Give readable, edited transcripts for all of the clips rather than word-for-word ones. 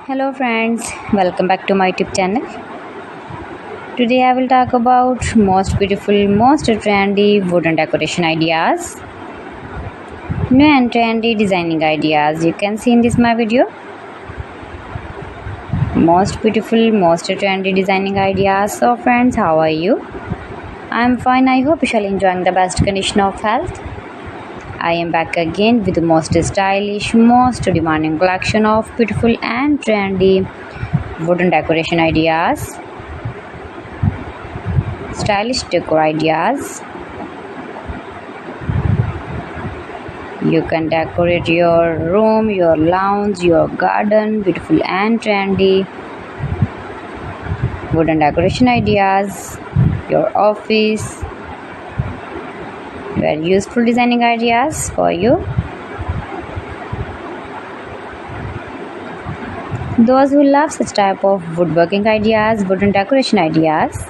Hello friends, welcome back to my YouTube channel. Today I will talk about most beautiful, most trendy wooden decoration ideas. New and trendy designing ideas you can see in this my video. Most beautiful, most trendy designing ideas. So friends, how are you? I am fine. I hope you shall enjoying the best condition of health. I am back again with the most stylish, most demanding collection of beautiful and trendy wooden decoration ideas, stylish decor ideas. You can decorate your room, your lounge, your garden, beautiful and trendy wooden decoration ideas, your office. Very useful designing ideas for you. Those who love such type of woodworking ideas, wooden decoration ideas.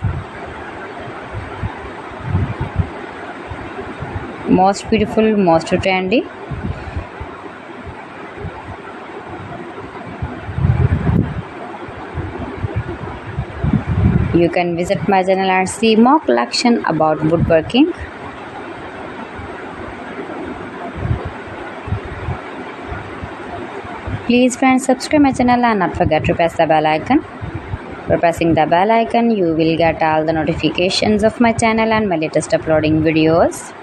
Most beautiful, most trendy. You can visit my channel and see more collection about woodworking. Please friends, subscribe my channel and not forget to press the bell icon. By pressing the bell icon, you will get all the notifications of my channel and my latest uploading videos.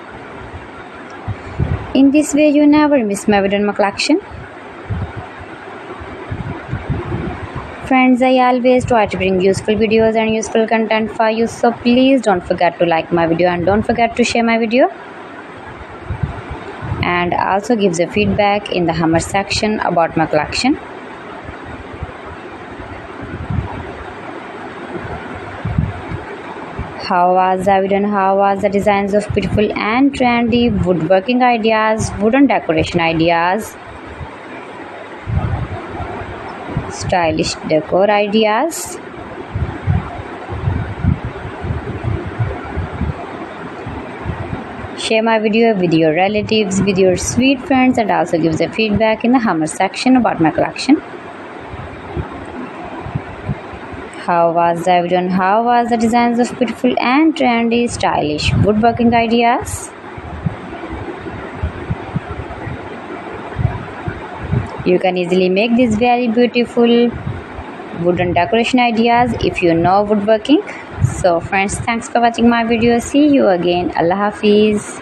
In this way, you never miss my video in my collection. Friends, I always try to bring useful videos and useful content for you, so please don't forget to like my video and don't forget to share my video. And also gives a feedback in the comment section about my collection. How was the video and how was the designs of beautiful and trendy woodworking ideas, wooden decoration ideas, stylish decor ideas. Share my video with your relatives, with your sweet friends, and also gives a feedback in the comment section about my collection. How was the video and how was the designs of beautiful and trendy stylish woodworking ideas? You can easily make these very beautiful wooden decoration ideas if you know woodworking. So friends, thanks for watching my video. See you again. Allah Hafiz.